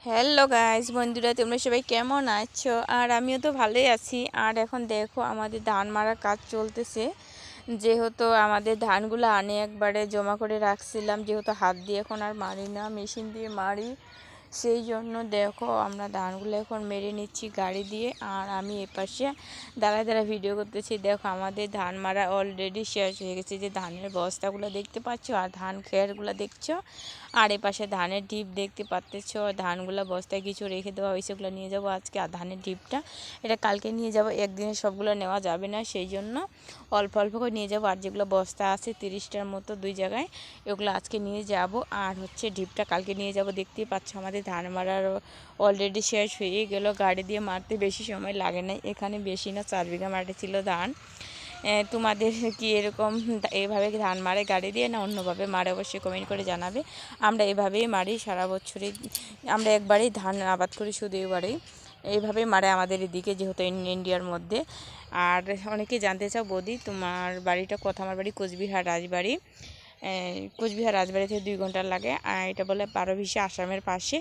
Hello guys বন্ধুরা, তোমরা সবাই কেমন আছো? আর আমিও তো ভালোই আছি। আর এখন দেখো আমাদের ধান মারার কাজ চলতেছে। যেহেতু আমাদের ধানগুলো আনে একবারে জমা করে রাখছিলাম, যেহেতু হাত দিয়ে এখন আর মারি না, মেশিন দিয়ে মারি, সেই জন্য দেখো আমরা ধানগুলো এখন মেরে নিচ্ছি গাড়ি দিয়ে। আর আমি এপাশে দাঁড়ায় দাঁড়ায় ভিডিও করতেছি। দেখো আমাদের ধান মারা অলরেডি শেষ হয়ে গেছে। যে ধানের বস্তাগুলো দেখতে পাচ্ছ আর ধান খেরগুলো দেখছো, আর এপাশে ধানের ডিপ দেখতে পাচ্ছ। ধানগুলো বস্তায় কিছু রেখে দেওয়া হয়েছে, ওগুলো নিয়ে যাবো আজকে। আর ধানের ডিপটা এটা কালকে নিয়ে যাব, একদিনে সবগুলো নেওয়া যাবে না, সেই জন্য অল্প অল্প করে নিয়ে যাবো। আর যেগুলো বস্তা আছে 30টার মতো দুই জায়গায়, এগুলো আজকে নিয়ে যাব। আর হচ্ছে ডিপটা কালকে নিয়ে যাব। দেখতেই পাচ্ছ আমাদের ধান মারার অলরেডি শেষ হয়ে গেল। গাড়ি দিয়ে মারতে বেশি সময় লাগে না, এখানে বেশি না 4 বিঘা মাঠে ছিল ধান। তোমাদের কি এরকম এভাবে ধান মারে গাড়ি দিয়ে, না অন্যভাবে মারে? অবশ্যই কমেন্ট করে জানাবে। আমরা এভাবেই মারি সারা বছরই, আমরা একবারেই ধান আবাদ করি, শুধু এবারেই এইভাবেই মারে আমাদের এদিকে, যেহেতু ইন্ডিয়ার মধ্যে। আর অনেকেই জানতে চাও, বৌদি তোমার বাড়িটা কোথায়? আমার বাড়ি কোচবিহার রাজবাড়ি। কোচবিহার রাজবাড়ি থেকে 2 ঘন্টা লাগে। আর এটা বলে পারভিসা, আসামের পাশে।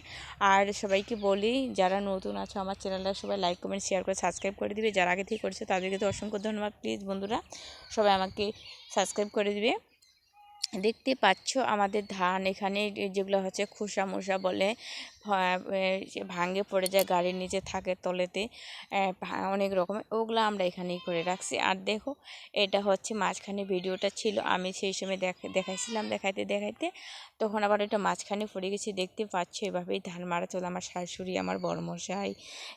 আর সবাইকে বলি, যারা নতুন আছো আমার চ্যানেলটা সবাই লাইক কমেন্ট শেয়ার করে সাবস্ক্রাইব করে দিবে। যারা আগে থেকে করেছে তাদেরকে তো অসংখ্য ধন্যবাদ। প্লিজ বন্ধুরা সবাই আমাকে সাবস্ক্রাইব করে দিবে। দেখতে পাচ্ছ আমাদের ধান এখানে যেগুলো হচ্ছে খোসা মোসা বলে, ভাঙে পড়ে যায়, গাড়ির নিচে থাকে তলেতে, অনেক রকমের, ওগুলো আমরা এখানেই করে রাখছি। আর দেখো এটা হচ্ছে মাঝখানে ভিডিওটা ছিল, আমি সেই সময় দেখাইছিলাম দেখাইতে দেখাইতে, তখন আবার এটা মাঝখানে পড়ে গেছি। দেখতে পাচ্ছ এভাবেই ধান মারা চলে। আমার শাশুড়ি, আমার বড়মশাই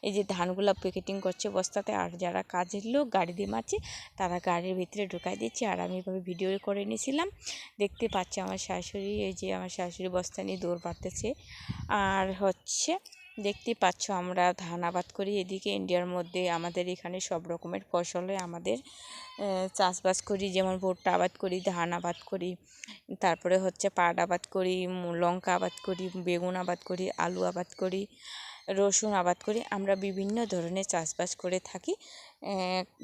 এই যে ধানগুলো প্যাকেটিং করছে বস্তাতে, আর যারা কাজের লোক গাড়ি দিয়ে মারছে তারা গাড়ির ভিতরে ঢুকাই দিচ্ছে। আর আমি এভাবে ভিডিও করে নিয়েছিলাম। দেখতে পাচ্ছে আমার শাশুড়ি, এই যে আমার শাশুড়ি বস্তা নিয়ে দৌড় পাড়তেছে। আর হচ্ছে দেখতে পাচ্ছ আমরা ধান আবাদ করি এদিকে ইন্ডিয়ার মধ্যে। আমাদের এখানে সব রকমের ফসল হয়, আমাদের চাষবাস করি, যেমন ভুট্টা আবাদ করি, ধান আবাদ করি, তারপরে হচ্ছে পাট আবাদ করি, লঙ্কা আবাদ করি, বেগুন আবাদ করি, আলু আবাদ করি, রসুন আবাদ করি। আমরা বিভিন্ন ধরনের চাষবাস করে থাকি।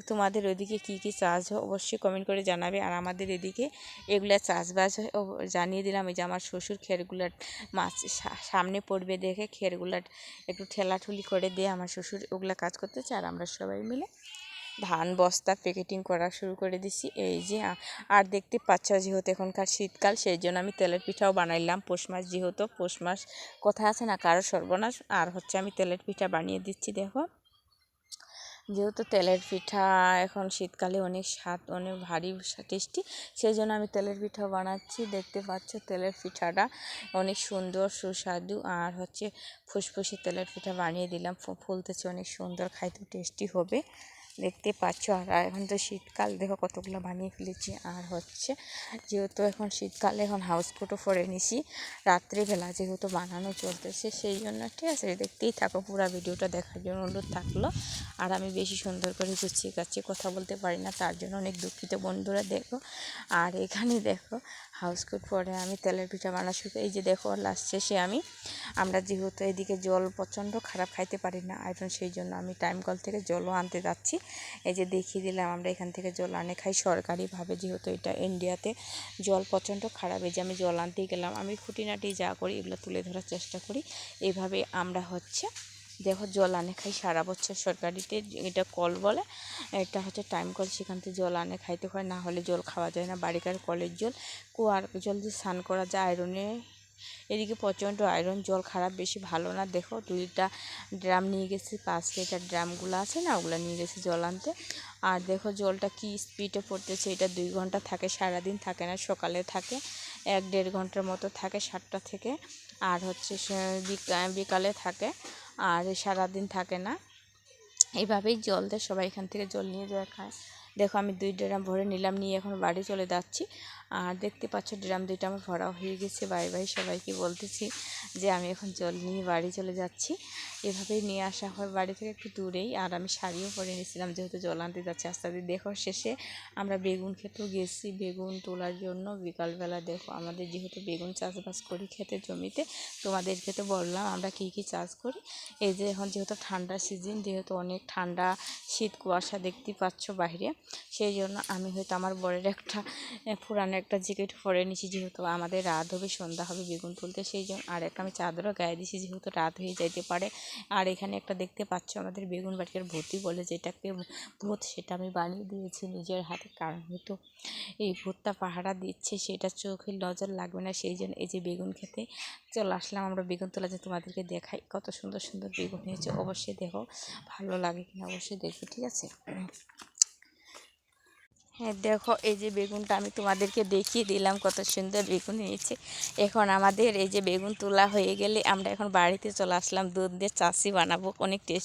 তোমাদের ওইদিকে কী কী চাষ হয় অবশ্যই কমেন্ট করে জানাবে। আর আমাদের এদিকে এগুলা চাষবাস হয় জানিয়ে দিলাম। এই যে আমার শ্বশুর খেরগুলার মাছ সামনে পড়বে দেখে খেরগুলার একটু ঠেলাঠুলি করে দিয়ে আমার শ্বশুর ওগুলা কাজ করতেছে। আর আমরা সবাই মিলে ধান বস্তা প্যাকেটিং করা শুরু করে দিছি। এই যে আর দেখতে পাচ্ছ, যেহেতু এখনকার শীতকাল, সেই জন্য আমি তেলের পিঠাও বানাইলাম। পৌষ মাস যেহেতু, পৌষ মাস কথা আছে না কারো সর্বনাশ। আর হচ্ছে আমি তেলের পিঠা বানিয়ে দিচ্ছি। দেখো যেহেতু তেলের পিঠা এখন শীতকালে অনেক স্বাদ, অনেক ভারী টেস্টি, সেই জন্য আমি তেলের পিঠা বানাচ্ছি। দেখতে পাচ্ছ তেলের পিঠাটা অনেক সুন্দর সুস্বাদু। আর হচ্ছে ফুসফুসে তেলের পিঠা বানিয়ে দিলাম, ফুলতেছে অনেক সুন্দর, খাইতে টেস্টি হবে। দেখতে পাচ্ছ। আর এখন তো শীতকাল, দেখো কতগুলো বানিয়ে ফেলেছি। আর হচ্ছে যেহেতু এখন শীতকালে এখন হাউসকোটও পরে নিছি রাত্রিবেলা, যেহেতু বানানো চলতেছে, সেই জন্য। ঠিক আছে, দেখতেই থাকো, পুরো ভিডিওটা দেখার জন্য অনুরোধ থাকলো। আর আমি বেশি সুন্দর করে গুছিয়ে গাছিয়ে কথা বলতে পারি না, তার জন্য অনেক দুঃখিত বন্ধুরা। দেখো আর এখানে দেখো হাউসকোট পরে আমি তেলের পিঠা বানা শুরু। এই যে দেখো লাস্ট শেষে আমরা যেহেতু এদিকে জল প্রচণ্ড খারাপ, খাইতে পারি না এখন, সেই জন্য আমি টাইম কল থেকে জলও আনতে যাচ্ছি। এই যে দেখিয়ে দিলাম, আমরা এখান থেকে জল আনে খাই সরকারিভাবে, যেহেতু এটা ইন্ডিয়াতে জল প্রচণ্ড খারাপ। এই যে আমি জল আনতেই গেলাম, আমি খুঁটিনাটি যা করি এগুলো তুলে ধরার চেষ্টা করি। এইভাবে আমরা হচ্ছে দেখো জল আনে খাই সারা বছর। সরকারিতে এটা কল বলে, এটা হচ্ছে টাইম কল, সেখান থেকে জল আনে খাইতে হয়, না হলে জল খাওয়া যায় না। বাড়িকার কলের জল, কুয়ার জল দিয়ে স্নান করা যায় আয়রনে। এদিকে প্রচণ্ড আয়রন, জল খারাপ, বেশি ভালো না। দেখো 2টা ড্রাম নিয়ে গেছি, 5 লিটার ড্রামগুলো আছে না, ওগুলো নিয়ে গেছি জল আনতে। আর দেখো জলটা কি স্পিডে পড়তেছে। এটা 2 ঘন্টা থাকে, সারাদিন থাকে না, সকালে থাকে 1-1.5 ঘন্টার মতো থাকে 7টা থেকে। আর হচ্ছে বিকালে থাকে, আর সারাদিন থাকে না। এইভাবেই জল দেয়, সবাই এখান থেকে জল নিয়ে যায় খায়। দেখো আমি 2 ড্রাম ভরে নিলাম, নিয়ে এখন বাড়ি চলে যাচ্ছি। আর দেখতে পাচ্ছ ড্রাম 2টা আমার ভরা হয়ে গেছে। বাই বাই সবাইকে বলতেছি যে আমি এখন জল নিয়ে বাড়ি চলে যাচ্ছি। এভাবেই নিয়ে আসা হয় বাড়ি থেকে একটু দূরেই। আর আমি শাড়িও পরে নিয়েছিলাম, যেহেতু জল আনতে যাচ্ছি আস্তে আস্তে। দেখো শেষে আমরা বেগুন খেতেও গেছি, বেগুন তোলার জন্য বিকালবেলা। দেখো আমাদের যেহেতু বেগুন চাষবাস করি ক্ষেতের জমিতে, তোমাদেরকে তো বললাম আমরা কী কী চাষ করি। এই যে এখন যেহেতু ঠান্ডা সিজন, যেহেতু অনেক ঠান্ডা, শীত কুয়াশা দেখতে পাচ্ছ বাইরে, সেই জন্য আমি হয়তো আমার বরের একটা পুরানো একটা জ্যাকেট পরে নিছি, যেহেতু আমাদের রাত হবে, সন্ধ্যা হবে বেগুন তুলতে, সেই জন্য। আর একটা আমি চাদরও গায়ে দিছি, যেহেতু রাত হয়ে যাইতে পারে। আর এখানে একটা দেখতে পাচ্ছ আমাদের বেগুন বাটির ভর্তি বলে যেটাকে ভূত, সেটা আমি বানিয়ে দিয়েছি নিজের হাতে, কারণ হয়তো এই ভূতটা পাহারা দিচ্ছে, সেটা চোখের নজর লাগবে না, সেই জন্য। এই যে বেগুন খেতে চলে আসলাম আমরা বেগুন তোলা, যে তোমাদেরকে দেখাই কত সুন্দর সুন্দর বেগুন হয়েছে। অবশ্যই দেখো, ভালো লাগে কিনা অবশ্যই দেখো, ঠিক আছে। হ্যাঁ দেখো, এই যে বেগুনটা আমি তোমাদেরকে দেখিয়ে দিলাম, কত সুন্দর বেগুন হয়েছে। এখন আমাদের এই যে বেগুন তোলা হয়ে গেলে আমরা এখন বাড়িতে চলে আসলাম, দুধ দিয়ে চাষি বানাবো, অনেক টেস্ট।